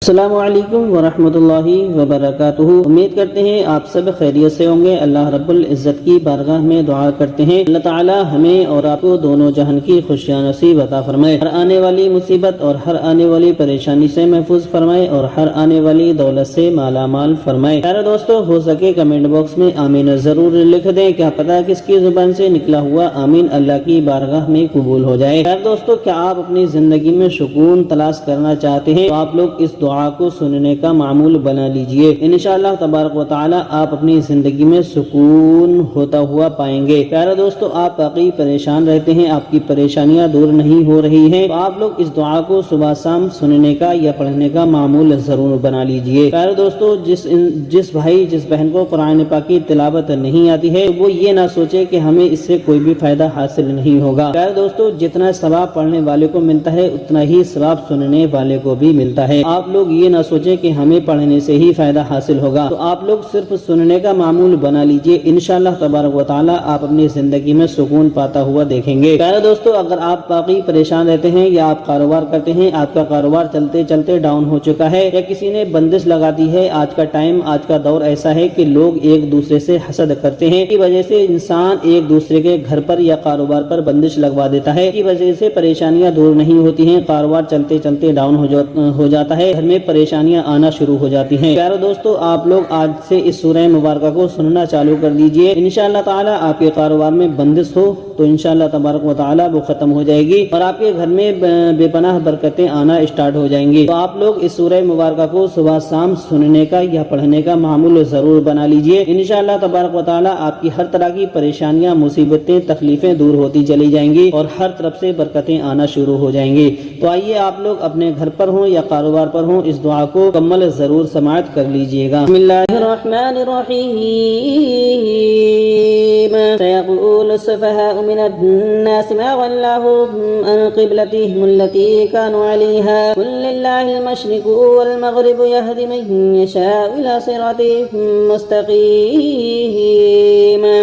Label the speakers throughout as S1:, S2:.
S1: السلام علیکم ورحمۃ اللہ وبرکاتہ۔ امید کرتے ہیں آپ سب خیریت سے ہوں گے۔ اللہ رب العزت کی بارگاہ میں دعا کرتے ہیں اللہ تعالی ہمیں اور آپ کو دونوں جہان کی خوشیاں نصیب عطا فرمائے، ہر آنے والی مصیبت اور ہر آنے والی پریشانی سے محفوظ فرمائے اور ہر آنے والی دولت سے مالا مال فرمائے۔ پیارے دوستو، ہو سکے کمنٹ باکس میں آمین ضرور لکھ دیں، کیا پتہ کس کی زبان سے نکلا ہوا آمین اللہ کی بارگاہ میں قبول ہو جائے۔ پیارے دوستو، کیا آپ اپنی زندگی میں سکون تلاش کرنا چاہتے ہیں تو آپ لوگ اس دعا کو سننے کا معمول بنا لیجئے، انشاءاللہ تبارک و تعالی آپ اپنی زندگی میں سکون ہوتا ہوا پائیں گے۔ پیارے دوستو، آپ واقعی پریشان رہتے ہیں، آپ کی پریشانیاں دور نہیں ہو رہی ہیں تو آپ لوگ اس دعا کو صبح شام سننے کا یا پڑھنے کا معمول ضرور بنا لیجئے۔ پیارے دوستو، جس بھائی جس بہن کو قرآن پاک کی تلاوت نہیں آتی ہے وہ یہ نہ سوچے کہ ہمیں اس سے کوئی بھی فائدہ حاصل نہیں ہوگا۔ پیارے دوستو، جتنا ثواب پڑھنے والے کو ملتا ہے اتنا ہی ثواب سننے والے کو بھی ملتا ہے۔ آپ لوگ یہ نہ سوچیں کہ ہمیں پڑھنے سے ہی فائدہ حاصل ہوگا، تو آپ لوگ صرف سننے کا معمول بنا لیجئے، انشاءاللہ تبارک و تعالی آپ اپنی زندگی میں سکون پاتا ہوا دیکھیں گے۔ پیارے دوستو، اگر آپ واقعی پریشان رہتے ہیں یا آپ کاروبار کرتے ہیں، آپ کا کاروبار چلتے چلتے ڈاؤن ہو چکا ہے یا کسی نے بندش لگا دی ہے، آج کا ٹائم آج کا دور ایسا ہے کہ لوگ ایک دوسرے سے حسد کرتے ہیں، کی وجہ سے انسان ایک دوسرے کے گھر پر یا کاروبار پر بندش لگوا دیتا ہے، کی وجہ سے پریشانیاں دور نہیں ہوتی ہیں، کاروبار چلتے چلتے ڈاؤن ہو جاتا ہے، گھر میں پریشانیاں آنا شروع ہو جاتی ہیں۔ پیارے دوستو، آپ لوگ آج سے اس سورہ مبارکہ کو سننا چالو کر دیجئے، انشاءاللہ تعالی آپ کے کاروبار میں بندش ہو تو انشاءاللہ تبارک و تعالی وہ ختم ہو جائے گی اور آپ کے گھر میں بے پناہ برکتیں آنا اسٹارٹ ہو جائیں گی۔ تو آپ لوگ اس سورہ مبارکہ کو صبح شام سننے کا یا پڑھنے کا معمول ضرور بنا لیجئے، انشاءاللہ تبارک و تعالی آپ کی ہر طرح کی پریشانیاں، مصیبتیں، تکلیفیں دور ہوتی چلی جائیں گی اور ہر طرف سے برکتیں آنا شروع ہو جائیں گی۔ تو آئیے آپ لوگ اپنے گھر پر ہوں یا کاروبار پر ہوں اس دعا کو مکمل ضرور سماعت کر لیجئے گا۔ بسم اللہ الرحمن الرحیم۔ سيقول السفهاء من الناس ما ولاهم عن قبلتهم التي كانوا عليها قل لله المشرق والمغرب يهدي من يشاء إلى صراط مستقيم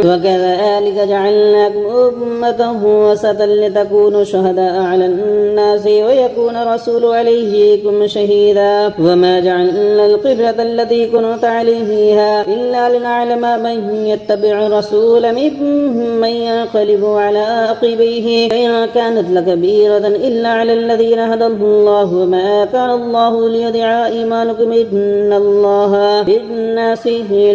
S1: وكذلك جعلناكم أمة وسطا لتكونوا شهداء على الناس ويكون الرسول عليكم شهيدا وما جعلنا القبلة التي كنت عليها إلا لنعلم من يتبع الرسول ممن ينقلب على عقبيه فإن كانت لكبيرة إلا على الذين هدى الله وما كان الله ليضيع إيمانكم إن الله بالناس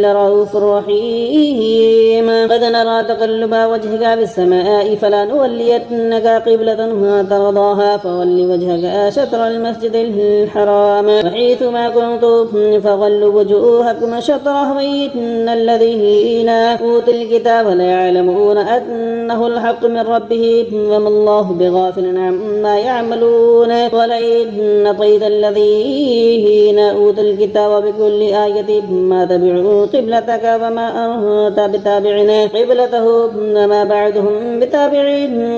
S1: لرؤوف رحيم قد نرى تقلب وجهك في السماء فلنولينك قبلة ترضاها فول وجهك شطر المسجد الحرام وحيث ما كنتم فغلوا وجوهكم شطره وإن الذين أوتوا الكتاب ليعلمون أنه الحق من ربهم وما الله بغافل عما يعملون ولئن أطيت الذين أوتوا الكتاب بكل آية ما تبعوا قبلتك وما أنت بتابع قبلتهم وما بعدهم بتابع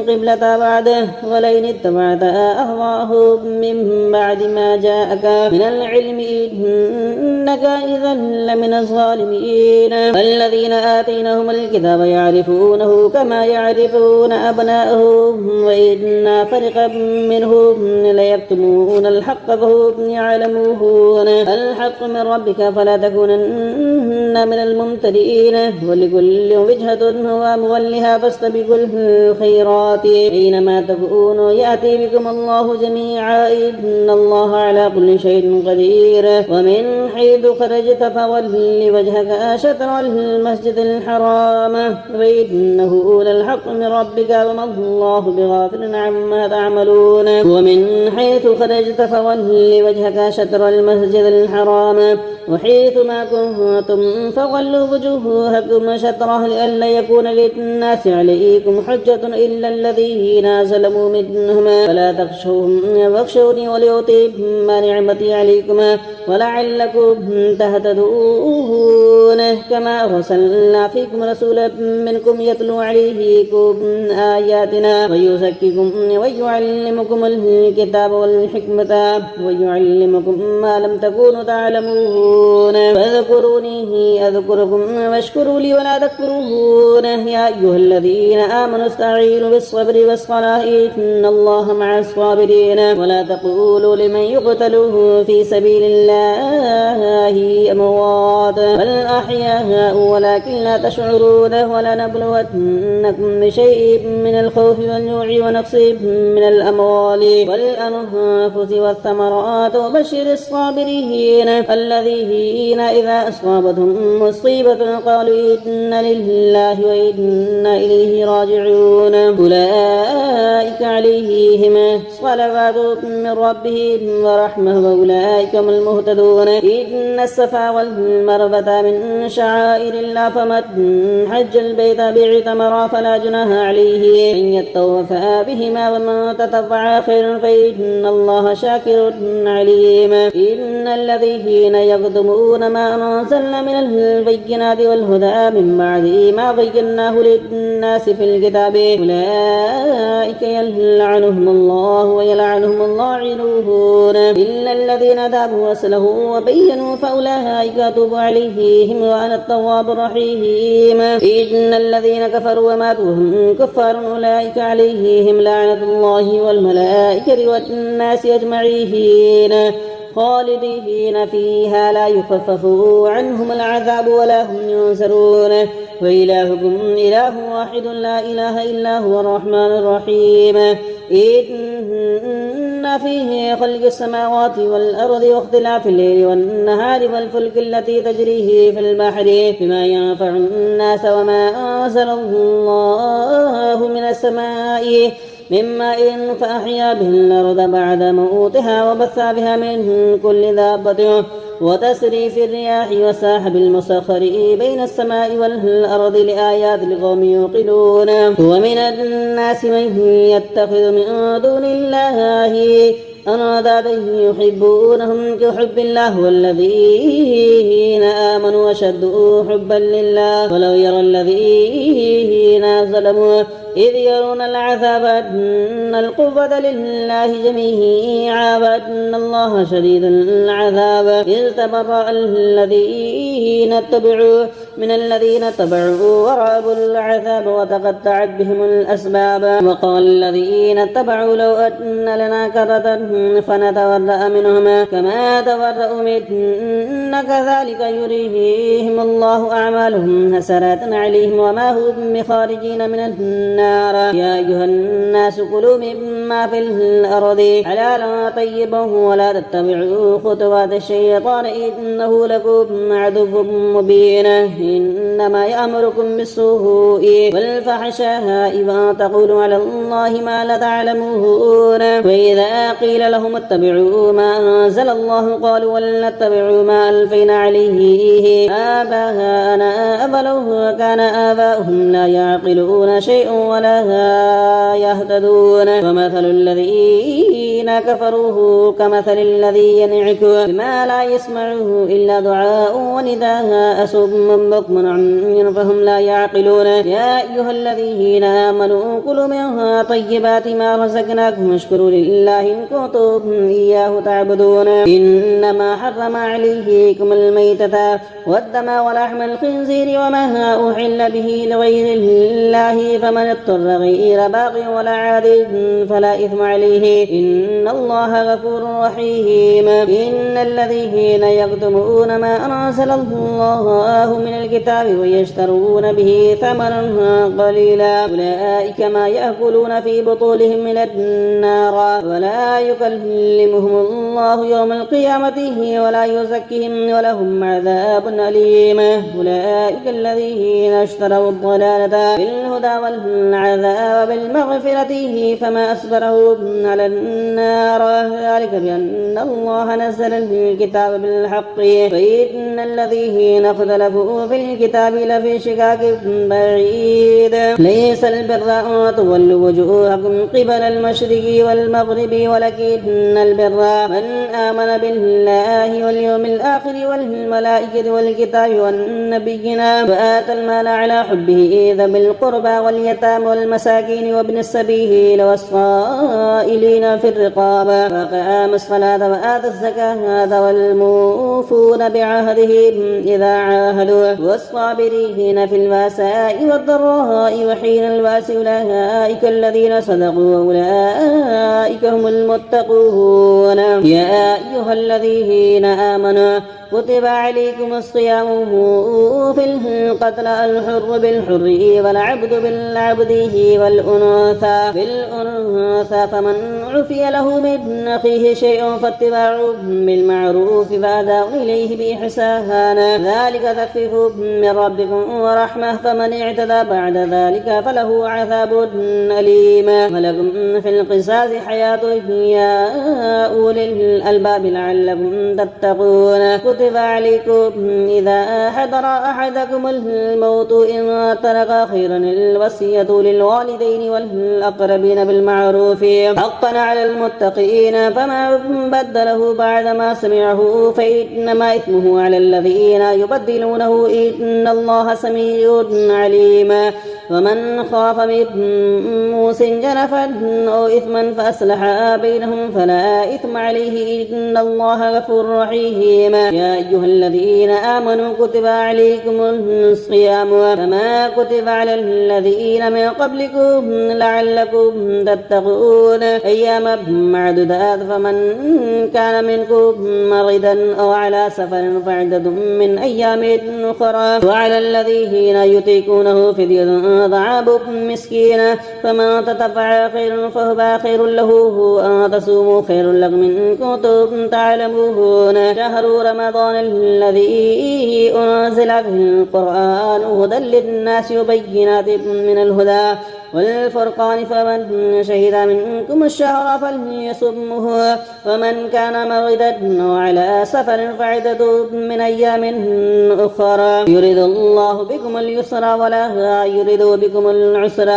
S1: قبلة بعده ولئن اتبعت أهواءهم من بعد ما جاءك من العلم إنك إذا لمن الظالمين الذين آتيناهم الكتاب يعرفونه كما يعرفون أبناءهم وإن فريقا منهم ليكتمون الحق وهم يعلمون الحق من ربك فلا تكونن من الممترين ولكل وجهة هو مولها فاستبقوا الخيرات أينما تكونوا يأتي بكم الله جميعا إن الله على كل شيء قدير ومن حيث خرجت فول وجهك شطر المسجد الحرام وإنه للحق من ربك وما الله بغافل عما تعملون ومن حيث خرجت فول وجهك شطر المسجد الحرام وحيث ما كنتم فولوا وجوهكم شطره لئلا يكون للناس عليكم حجة إلا الذين ظلموا منهم فلا تخشوهم واخشوني وليتم نعمتي عليكم ولعلكم تهتدون كما أرسلنا فيكم رسولا منكم يتلو عليكم آياتنا ويزكيكم ويعلمكم الكتاب والحكمة ويعلمكم ما لم تكونوا تعلمون تشركون فاذكروني أذكركم واشكروا لي ولا تكفرون. يا أيها الذين آمنوا استعينوا بالصبر والصلاة إن الله مع الصابرين. ولا تقولوا لمن يقتل في سبيل الله أموات بل أحياء ولكن لا تشعرون. ولنبلونكم بشيء من الخوف والجوع ونقص من الأموال والأنفس والثمرات وبشر الصابرين الذين إذا أصابتهم مصيبة قالوا إنا لله وإنا إليه راجعون. أولئك عليهم صلوات من ربهم ورحمة وأولئك هم المهتدون. إن الصفا والمروة من شعائر الله فمن حج البيت باعتمر فلا جناح عليه أن يطوف بهما ومن تطوع خيرا فإن الله شاكر عليم. إن الذين يكتمون ما أنزلنا من البينات والهدى من بعد ما بيناه للناس في الكتاب أولئك يلعنهم الله ويلعنهم اللاعنون إلا الذين تابوا وأصلحوا وبينوا فأولئك أتوب عليهم وأنا التواب الرحيم. إن الذين كفروا وماتوا وهم كفار أولئك عليهم لعنة الله والملائكة والناس أجمعين خالدين فيها لا يخفف عنهم العذاب ولا هم ينصرون. وإلهكم إله واحد لا إله إلا هو الرحمن الرحيم. إن فيه خلق السماوات والأرض واختلاف الليل والنهار والفلك التي تجري في البحر بما ينفع الناس وما أنزل الله من السماء من ماء فأحيا به الأرض بعد موتها وبث بها من كل دابة وتسريف الرياح والسحاب المسخر بين السماء والأرض لآيات لقوم يوقنون. ومن الناس من يتخذ من دون الله أندادا يحبونهم كحب الله والذين آمنوا أشد حبا لله. ولو يرى الذين ظلموا إذ يرون العذاب أن القوة لله جميعا وأن الله شديد العذاب. إذ تبرأ الذين اتبعوا من الذين اتبعوا ورأوا العذاب وتقطعت بهم الأسباب. وقال الذين اتبعوا لو أن لنا كرة فنتورأ منهم كما تورأوا منا كذلك يريهم الله أعمالهم حسرات عليهم وما هم بخارجين من النار. يا أيها الناس كلوا مما في الأرض حلالا طيبا ولا تتبعوا خطوات الشيطان إنه لكم عدو مبين. إنما يأمركم بالسوء والفحشاء وأن تقولوا على الله ما لا تعلمون. وإذا قيل لهم اتبعوا ما أنزل الله قالوا ولنتبعوا ما ألفينا عليه آباءنا أولو كان آباؤهم لا يعقلون شيئا ولا يهتدون. ومثل الذين كفروا كمثل الذي ينعك بما لا يسمعه إلا دعاء ونداء صم بكم عمي فهم لا يعقلون. يا أيها الذين آمنوا كلوا من طيبات ما رزقناكم واشكروا لله إن كنتم إياه تعبدون. إنما حرم عليكم الميتة والدم ولحم الخنزير وما أحل به لغير الله فمن اضطر غير باغ ولا عاد فلا إثم عليه إن الله غفور رحيم. إن الذين يكتمون ما أنزل الله من الكتاب ويشترون به ثمنا قليلا أولئك ما يأكلون في بطونهم من النار ولا يكلمهم الله يوم القيامة ولا يزكيهم ولهم عذاب أليم. أولئك الذين اشتروا الضلالة بالهدى والعذاب بالمغفرة فما أصبرهم على النار ذلك بأن الله نزل الكتاب بالحق وإن الذين اختلفوا في في الكتاب لفي شقاق بعيد ليس البر أن تولوا وجوهكم قبل المشرق والمغرب ولكن البر من آمن بالله واليوم الآخر والملائكة والكتاب والنبيين وآتى المال على حبه ذوي القربى واليتامى والمساكين وابن السبيل والصائلين في الرقاب وأقام الصلاة وآتى الزكاة والموفون بعهدهم إذا عاهدوا والصابرين في البأساء والضراء وحين البأس أولئك الذين صدقوا وأولئك هم المتقون. يا أيها الذين آمنوا كتب عليكم الصيام في القتل الحر بالحر والعبد بالعبد والأنثى بالأنثى فمن عفي له من أخيه شيء فاتباع بالمعروف فأداء إليه بإحسان ذلك تخفيف من ربكم ورحمة فمن اعتدى بعد ذلك فله عذاب أليم ولكم في القصاص حياة يا أولي الألباب لعلكم تتقون. كتب عليكم إذا حضر أحدكم الموت إن ترك خيرا الوصية للوالدين والأقربين بالمعروف حقا على المتقين فما بدله بعدما سمعه فإنما إثمه على الذين يبدلونه إن الله سميع عليم. ومن خاف من موص جنفا أو إثما فأصلح بينهم فلا إثم عليه إن الله غفور رحيم. يا أيها الذين آمنوا كتب عليكم الصيام كما كتب على الذين من قبلكم لعلكم تتقون أياما معدودات فمن كان منكم مريضا أو على سفر فعدة من أيام أخرى وعلى الذين يطيقونه فدية طعام مسكين فمن تطوع خير فهو خير له أن تصوموا خير لكم إن كنتم تعلمون. شهر رمضان الذي أنزل فيه القرآن هدى للناس وبينات من الهدى والفرقان فمن شهد منكم الشهر فليصمه ومن كان مريضا وعلى سفر فعدة من أيام أخرى يريد الله بكم اليسر ولا يريد بكم العسر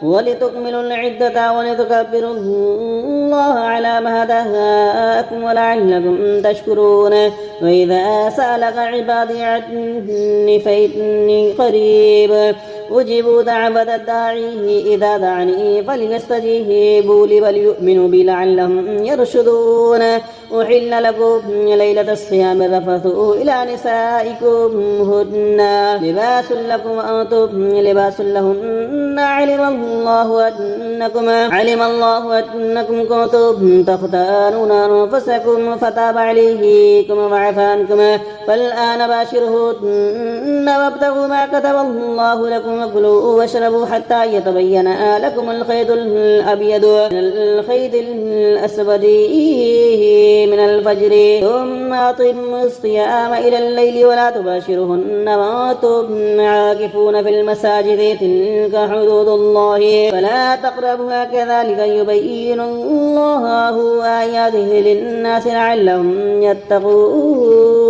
S1: ولتكملوا العدة ولتكبروا الله على ما هداكم ولعلكم تشكرون. وإذا سألك عبادي عني فإني قريب أجيب دعوة الداعي إذا دعني فليستجيبوا لي وليؤمنوا بي لعلهم يرشدون. أحل لكم ليلة الصيام الرفث إلى نسائكم هن لباس لكم وأنتم لباس لهن علم الله أنكم كنتم تختانون أنفسكم فتاب عليكم وعفى عنكم فالآن باشرهن وابتغوا ما كتب الله لكم وكلوا واشربوا حتى يتبين لكم الخيط الأبيض من الخيط الأسود من الفجر ثم أتموا الصيام إلى الليل ولا تباشرهن وأنتم عاكفون في المساجد تلك حدود الله فلا تقربوها كذلك يبين الله آياته للناس لعلهم يتقون.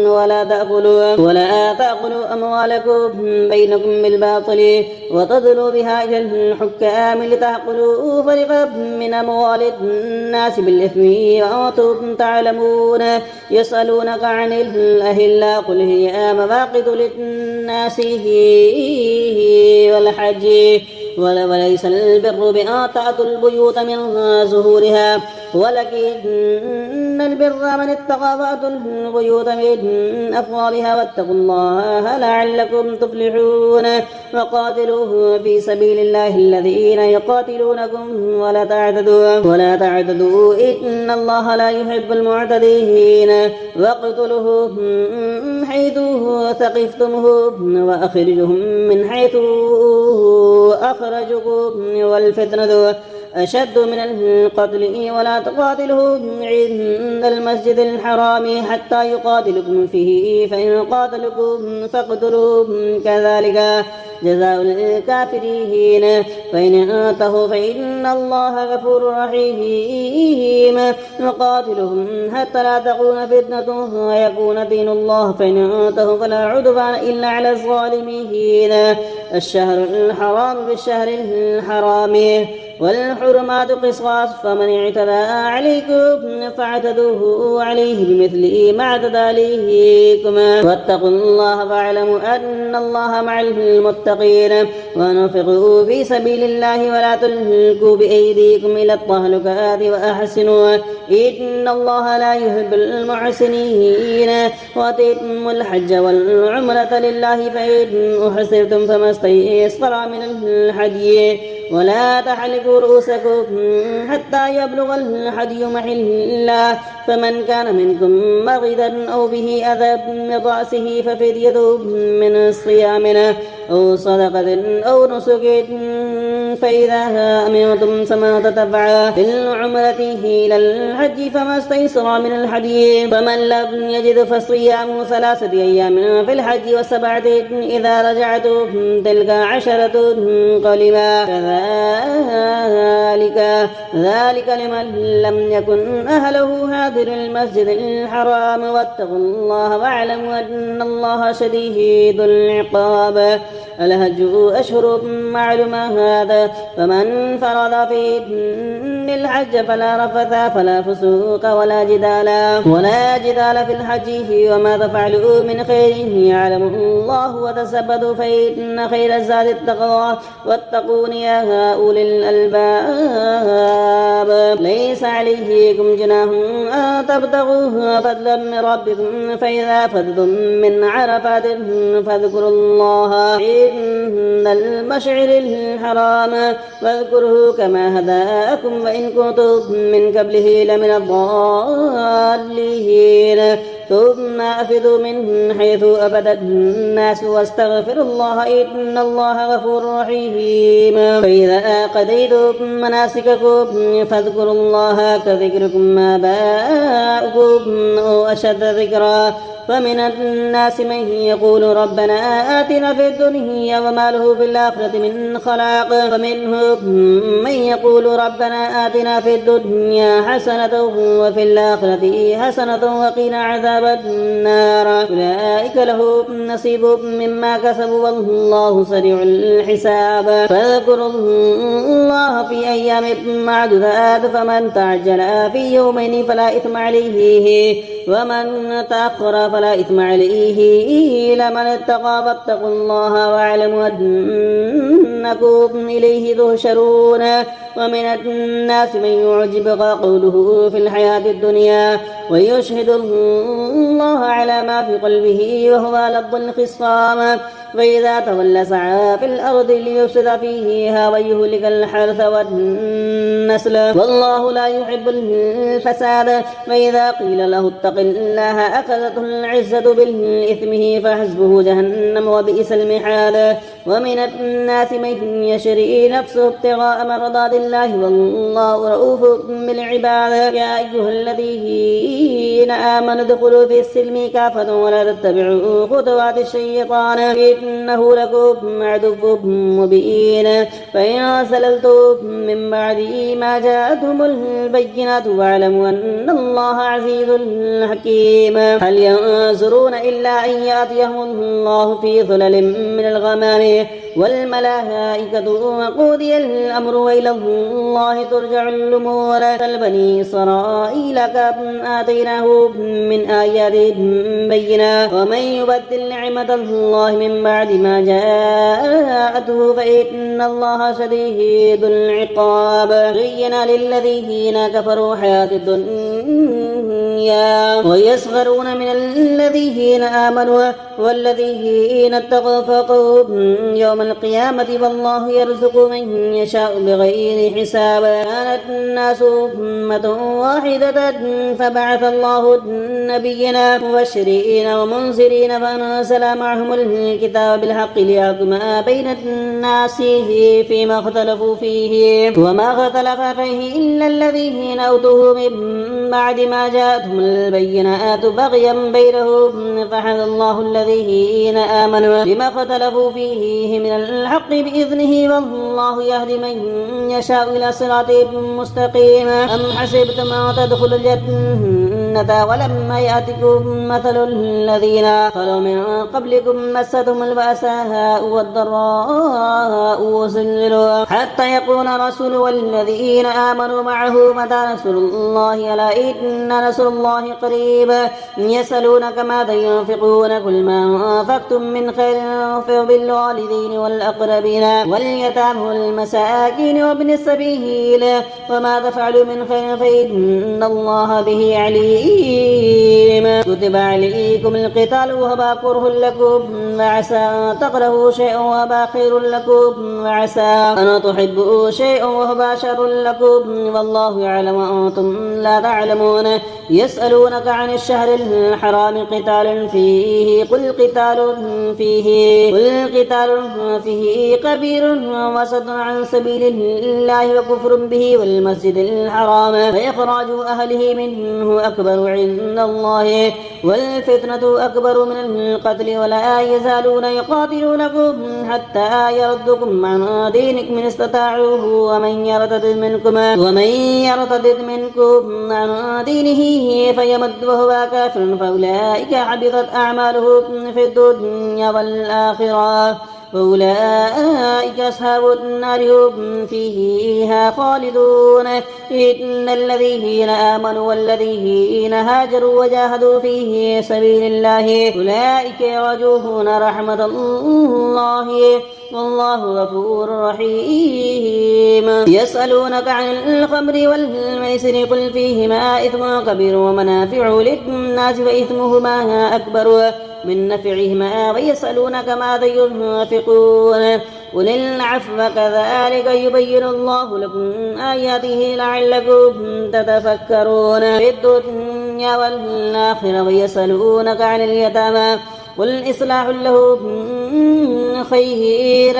S1: ولا تأكلوا أموالكم بينكم بالباطل وتدلوا بها إلى الحكام لتأكلوا فريقا من أموال الناس بالإثم وأنتم تعلمون. يسألونك عن الأهلة قل هي مواقيت للناس والحج وليس البر بأن تأتوا البيوت من ظهورها ولكن البر من اتقى وأتوا البيوت من أبوابها واتقوا الله لعلكم تفلحون. وقاتلوه في سبيل الله الذين يقاتلونكم ولا تعتدوا إن الله لا يحب المعتدين. واقتلوهم حيث ثقفتموهم وأخرجهم من حيث أخرجكم أشد من القتل ولا تقاتلهم عند المسجد الحرام حتى يقاتلكم فيه فإن قاتلكم فاقتلوهم كذلك جزاء الكافرين فإن انتهوا فإن الله غفور رحيم وقاتلهم حتى لا تكون فتنة ويكون دين الله فإن انتهوا فلا عدوان إلا على الظالمين الشهر الحرام بالشهر الحرام والحرمات قصاص فمن اعتدى عليكم فاعتدوه عليه بمثل ما اعتدى عليكم واتقوا الله واعلموا أن الله مع المتقين وانفقوا في سبيل الله ولا تلقوا بأيديكم إلى التهلكة وأحسنوا إن الله لا يحب المحسنين وأتموا الحج والعمرة لله فإن أحسرتم فما استيسر من الهدي ولا تحلقوا رؤوسكم حتى يبلغ الهدي محله فمن كان منكم مريضا أو به أذى من رأسه ففدية من صيام أو صدقة أو نسك فإذا أمنتم فما تتبع في العمرة إلى الحج فما استيسر من الهدي فمن لم يجد فصيام 3 أيام في الحج و7 إذا رجعتم تلك 10 قليلا ذلك لمن لم يكن أهله حاضر المسجد الحرام واتقوا الله واعلموا أن الله شديد العقاب الهج أشهر معلومات فمن فرض فيهن الحج فلا رفث فلا فسوق ولا جدال في الحج وما تفعلوا من خير يعلم الله وتثبتوا فإن خير الزاد التقوى واتقون يا أولي الألباب ليس عليكم جناح أن تبتغوا فضلا من ربكم فإذا فضتم من عرفات فاذكروا الله عند المشعر الحرام واذكروه كما هداكم وإن كنتم من قبله لمن الضالين ثم أفضوا من حيث أفض الناس واستغفروا الله إن الله غفور رحيم فإذا قضيتم مناسككم فاذكروا الله كذكركم آباءكم أو أشد ذكرا فمن الناس من يقول ربنا آتنا في الدنيا وما له في الآخرة من خلاق ومنهم من يقول ربنا آتنا في الدنيا حسنة وفي الآخرة حسنة وقنا عذاب النار أولئك لهم نصيب مما كسبوا والله سريع الحساب فاذكروا الله في أيام معدودات فمن تعجل في يومين فلا إثم عليه ومن تأخر فلا إثم عليه لمن اتقى فاتقوا الله واعلموا أنكم إليه تحشرون ومن الناس من يعجبك قوله في الحياة الدنيا ويشهد الله على ما في قلبه وهو لظ الخصام فإذا تولى سعى في الأرض ليفسد فيها ويهلك الحرث والنسل والله لا يحب الفساد فإذا قيل له اتق الله أخذته العزة بالإثم فحسبه جهنم وبئس المحاد ومن الناس من يشري نفسه ابتغاء مرضات الله والله رؤوف بالعباد يا أيها الذين آمنوا ادخلوا في السلم كافة ولا تتبعوا خطوات الشيطان إنه لكم عدو مبين فإن سللتم من بعد ما جاءتهم البينات واعلموا أن الله عزيز حكيم هل ينظرون إلا أن يأتيهم الله في ظلل من الغمام والملائكة وقضي الأمر وإلى الله ترجع الأمور بني إسرائيل كم آتيناه من آيات بينات ومن يبدل نعمة الله من بعد ما جاءته فإن الله شديد العقاب زين للذين كفروا حياة الدنيا ويسخرون من الذين آمنوا والذين اتقوا فوقهم يوم القيامة والله يرزق من يشاء بغير حساب كانت الناس أمة واحدة فبعث الله النبيين مبشرين ومنذرين فأنزل معهم الكتاب الكتاب بالحق ليحكم بين الناس فيما اختلفوا فيه وما اختلف فيه إلا الذين أوتوه من بعد ما جاءتهم البينات بغيا بينهم فحد الله الذين آمنوا لما اختلفوا فيه من الحق بإذنه والله يهدي من يشاء إلى صراط مستقيم. أم حسبتم أن تدخلوا الجنة ولما يأتكم مثل الذين خلوا من قبلكم مستهم البأساء والضراء وزلزلوا حتى يقول الرسول والذين آمنوا معه متى نصر الله ألا إن نصر الله قريب. يسألونك ماذا ينفقون قل ما أنفقتم من خير فبالوالدين والأقربين واليتامى والمساكين وابن السبيل وما تفعلوا من خير فإن الله به عليم. كتب عليكم القتال وهو كره لكم وعسى أن تكرهوا شيئا وهو خير لكم وعسى أن تحبوا شيئا وهو شر لكم والله يعلم وأنتم لا تعلمون. يسألونك عن الشهر الحرام قتال فيه قل قتال فيه كبير وصد عن سبيل الله وكفر به والمسجد الحرام وإخراج أهله منه أكبر عند الله والفتنة أكبر من القتل ولا يزالون يقاتلونكم حتى يردكم عن دينكم إن استطاعوه ومن يرتد منكم عن دينه فيمت وهو كافر فأولئك حبطت أعمالهم في الدنيا والآخرة وأولئك أصحاب النار هم فيها خالدون. إن الذين آمنوا والذين هاجروا وجاهدوا في سبيل الله أولئك يرجون رحمة الله والله غفور رحيم. يسألونك عن الخمر والميسر قل فيهما إثم كبير ومنافع للناس وإثمهما أكبر من نفعهما ويسألونك ماذا ينفقون قل العفو كذلك يبين الله لكم آياته لعلكم تتفكرون في الدنيا والآخرة. ويسألونك عن اليتامى قل إصلاح لهم خير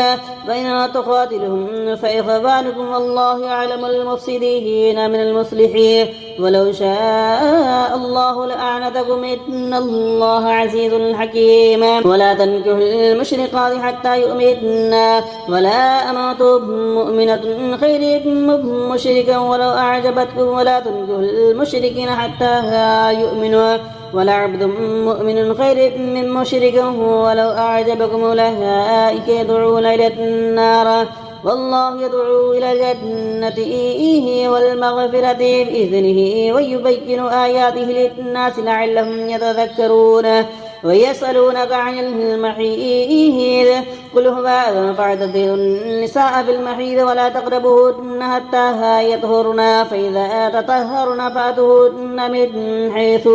S1: بين تقاتلهم فإخوانكم والله يعلم المفسدين من المصلحين ولو شاء الله لأعنتكم إن الله عزيز حكيم. ولا تنكحوا المشركات حتى يؤمنا ولا أمة مؤمنة خير مشركا ولو أعجبتكم ولا تنكحوا المشركين حتى يؤمنوا ولا عبد مؤمن خير من مشرك ولو أعجبكم أولئك يدعون إلى النار والله يدعو إلى الجنة والمغفرة بإذنه ويبين آياته للناس لعلهم يتذكرون. ويسألونك عن المحيض قل هو أذى فاعتزلوا النساء في المحيض ولا تقربوهن حتى يطهرن فإذا تطهرن فأتوهن من حيث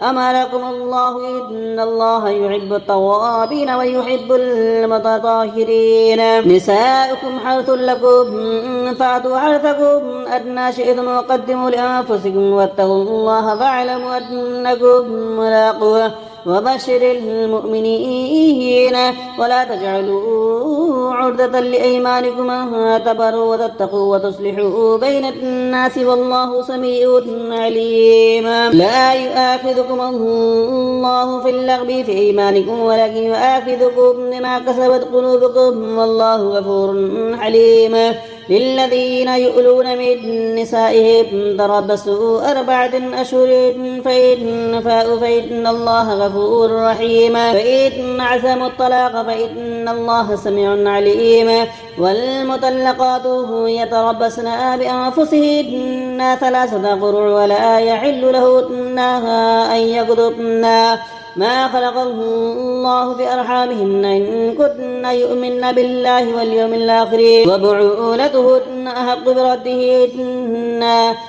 S1: أمركم الله إن الله يحب التوابين ويحب المتطهرين. نساؤكم حرث لكم فأتوا حرثكم أدنى شئتم وقدموا لأنفسكم واتقوا الله فاعلموا أنكم ملاقوه وبشر المؤمنين. ولا تجعلوا عرضة لأيمانكم أن تبروا وتتقوا وتصلحوا بين الناس والله سميع عليم. لا يؤاخذكم الله في اللغو في أيمانكم ولكن يؤاخذكم بما كسبت قلوبكم والله غفور حليم. للذين يؤلون من نسائهم تربصوا 4 أشهر فإن فاءوا فإن الله غفور رحيم. فإن عزموا الطلاق فإن الله سميع عليم. والمطلقات يتربصن بأنفسهن 3 قروء ولا يحل لهن أن يكتمن ما خلق الله في أرحامهن إن كن يؤمن بالله واليوم الآخر وبعولتهن أحق بردهن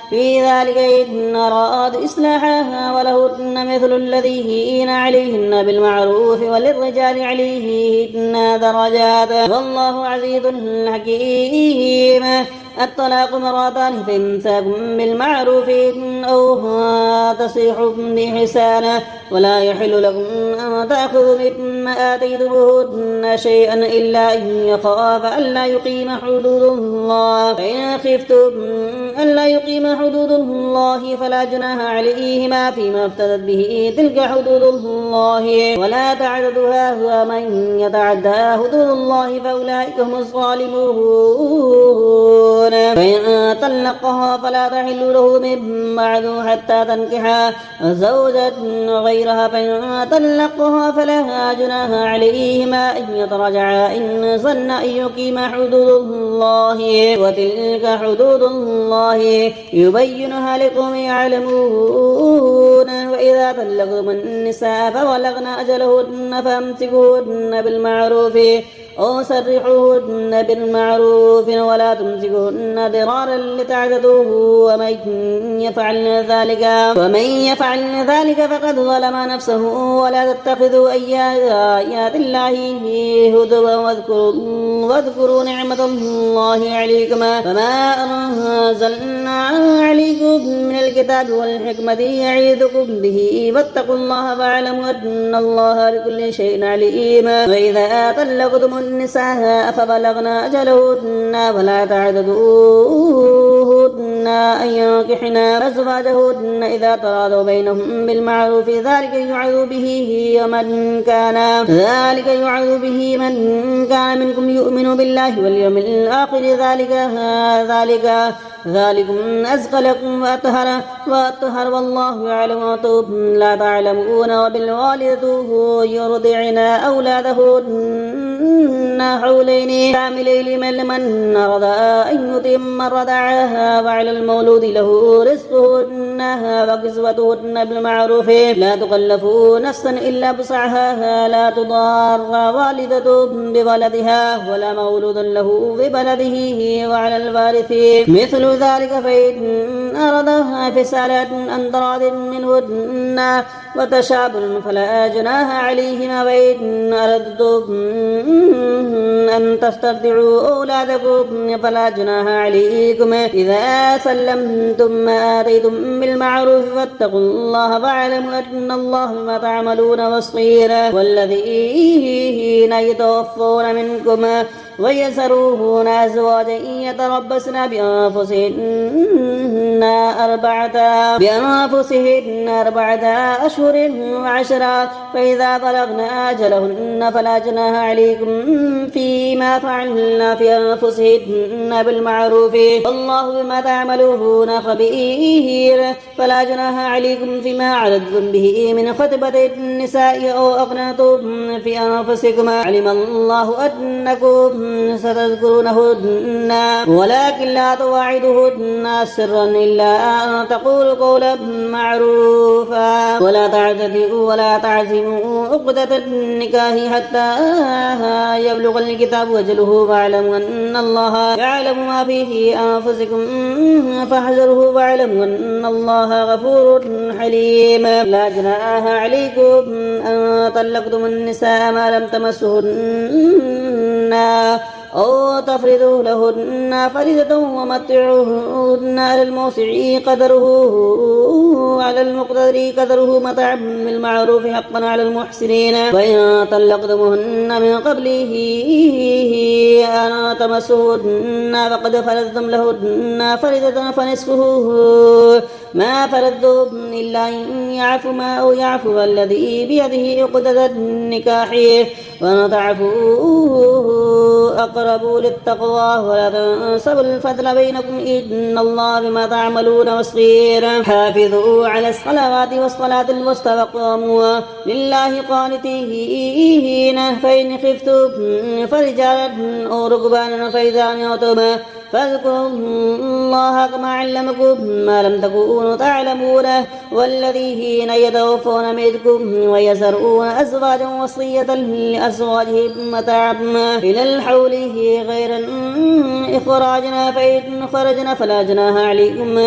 S1: في ذلك إن أراد إصلاحها ولهن مثل الذين عليهن بالمعروف وللرجال عليهن درجات والله عزيز حكيم. الطلاق مرتان فإمساك بالمعروف أو تصريح بإحسان ولا يحل لكم أن تأخذوا مما آتيتموهن شيئا إلا أن يخاف ألا يقيم حدود الله فإن خفتم ألا يقيم حدود الله فلا جناح عليهما فيما افتدت به تلك حدود الله ولا تعتدوها ومن يتعدى حدود الله فأولئك هم الظالمون فإن طلقها فلا تحل له من بعد حتى تنكح زوجا غيرها فإن طلقها فلا جناح عليهما أن يتراجعا إن ظن أن يقيم حدود الله وتلك حدود الله يبينها لقوم يعلمون وإذا طلقتم النساء فبلغن أجلهن فامسكوهن بالمعروف أو سرحوهن بالمعروف ولا تمسكوهن ضرارا لتعتدوه ومن يفعل ذلك فقد ظلم نفسه ولا تتخذوا آيات الله هزوا واذكروا نعمة الله عليكم فما أنزلنا عليكم من الكتاب والحكمة يعظكم به واتقوا الله واعلموا أن الله بكل شيء عليم وإذا طلقتم النساء فبلغن أجلهن ولا تعتدوهن أن ينكحن أزواجهن إذا تراضوا بينهم بالمعروف ذلك يوعظ به من كان منكم يؤمن بالله واليوم الآخر ذلكم أزكى لكم وأطهر والله يعلم وأنتم لا تعلمون وبالوالدة يرضعن أولادهن حولين كاملين لمن أراد أن يتم الرضاعة وعلى المولود له رزقهن وكسوتهن بالمعروف لا تكلف نفسا إلا وسعها لا تضار والدة بولدها ولا مولود له ببلده وعلى الوارث مثل ذلك فإن أرادها فسالة عن تراض منهن وتشابه فلا جناح عليهما وإن أردتم أن تسترضعوا أولادكم فلا جناح عليكم إذا سلمتم ما آتيتم بالمعروف واتقوا الله واعلموا أن الله بما تعملون بصير والذين يتوفون منكم ويذرون أزواجا يتربصن بأنفسهن أربعة أشهر وعشرا فإذا بلغن أجلهن فلا جناح عليكم فيما فعلن في أنفسهن بالمعروف والله بما تعملون خبير فلا جناح عليكم فيما عرضتم به من خطبة النساء أو أقنعتم في أنفسكم علم الله أنكم ستذكرونهن ولكن لا تواعدوهن سرا إلا أن تقولوا قولا معروفا ولا تعزموا عقدة النكاح حتى يبلغ الكتاب وجله واعلموا أن الله يعلم ما في أنفسكم فاحذروه واعلموا أن الله غفور حليم لا جناح عليكم أن طلقتم النساء ما لم تمسهن أو تفرضوا لهن فريضة ومتعوهن على الموسع قدره على المقتدر قدره متاعا بالمعروف حقا على المحسنين وإن طلقتموهن من قبله أن تمسوهن فقد فرضتم لهن فريضة فنصفه ما فرضتم إلا أن يعفو ما أو يعفو الذي بيده عقدة النكاح وأن تعفوا أقرب للتقوى ولا تنسوا الفضل بينكم إن الله بما تعملون بصير حافظوا على الصلوات والصلاة الوسطى وقوموا لله قانتين فإن خفتم فرجالا أو ركبانا فإذا أمنتم فاذكروا الله كما علمكم ما لم تكونوا تعلمون والذين يتوفون منكم ويذرون أزواجا وصية لأزواجهم متاعا إلى الحول غير إخراجنا فإن خرجنا فلا جناح عليكم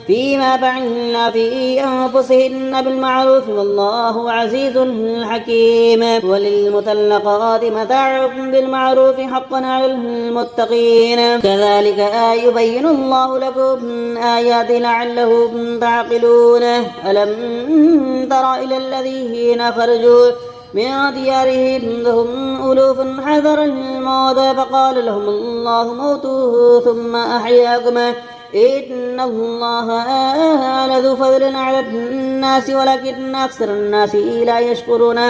S1: فيما فعلن في أنفسهن بالمعروف والله عزيز حكيم. وللمطلقات متاع بالمعروف حقا على المتقين كذلك يبين الله لكم آياته لعلهم تعقلون. ألم تر إلى الذين خرجوا من ديارهم وهم ألوف حذر الموت فقال لهم الله موتوا ثم أحياكم إن الله لذو فضل على الناس ولكن أكثر الناس لا يشكرون.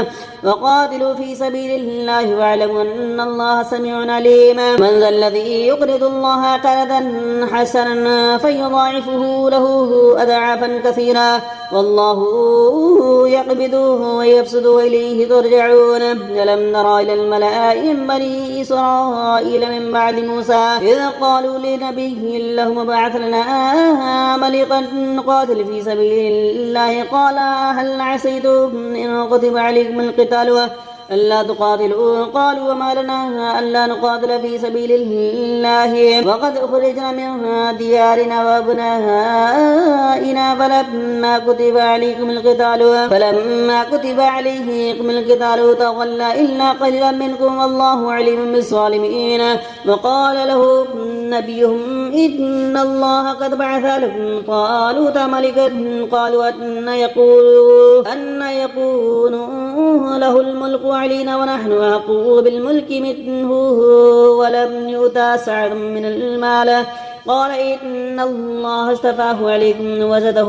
S1: وقاتلوا في سبيل الله واعلموا أن الله سميع عليم. من ذا الذي يقرض الله قرضا حسنا فيضاعفه له أضعافا كثيرا والله يقبض ويبسط وإليه ترجعون. ألم نرى إلى الملأ من بني إسرائيل من بعد موسى إذ قالوا لنبي لهم ابعث لنا ملكا نقاتل في سبيل الله قال هل عسيتم إن كتب عليكم القتال ألا تقاتلوا قالوا وما لنا ألا نقاتل في سبيل الله وقد أخرجنا من ديارنا وأبنائنا فلما كتب عليكم القتال تولى إلا قليلا منكم والله عليم بالظالمين. وقال له نبيهم إن الله قد بعث لكم طالوت ملكا قالوا أن يكون له الملك علينا ونحن أحق بالملك منه ولم يؤت سعة من المال قال إن الله اصطفاه عليكم وزده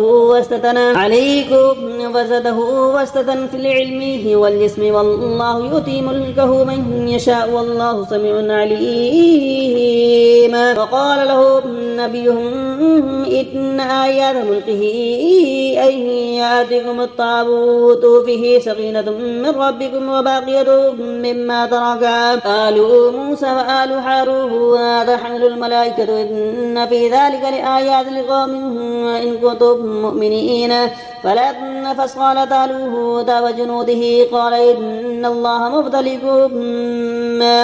S1: واستتن في العلم والجسم والله يؤتي ملكه من يشاء والله سميع عليم. وقال له نبيهم إن آيات ملكه أن يأتيكم الطابوت فيه سكينة من ربكم وباقية مما ترك آل موسى وآل هارون تحمل الملائكة إن في ذلك لآيات لقوم إن كنتم مؤمنين. فلما فصل طالوت وجنوده قال إن الله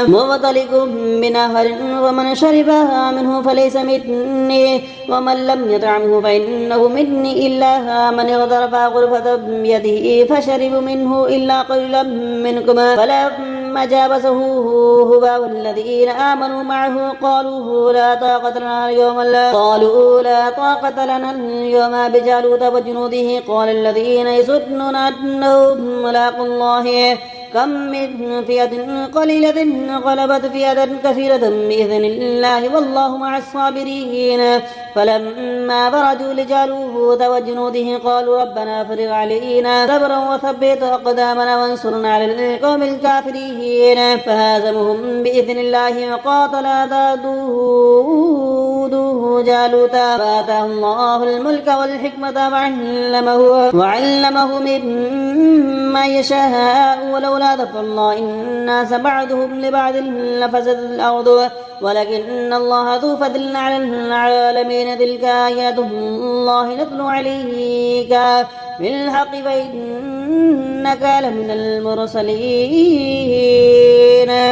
S1: مبتليكم بنهر ومن شربها منه فليس مني ومن لم يطعمه فإنه مني إلا من اغترف غرفة بيده فشرب منه إلا قليلا منكم. فلما جاوزه هو والذين آمنوا معه قالوا لا طاقة لنا اليوم بجالوت وجنوده قال الذين يظنون أنهم ملاقو الله كم من فئة قليلة غلبت فئة كثيرة بإذن الله والله مع الصابرين. فلما برزوا لجالوت وجنوده قالوا ربنا افرغ علينا صبرا وثبت أقدامنا وانصرنا على القوم الكافرين. فهزمهم بإذن الله وقاتل داود جالوت فآتاه الله الملك والحكمة وعلمه مما يشاء ولولا دفع الله الناس بعضهم لبعض لفسدت الأرض ولكن الله ذو فضل على العالمين. تلك آيات الله نتلو عليك بالحق فإنك لمن المرسلين.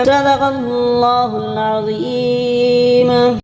S1: صدق الله العظيم.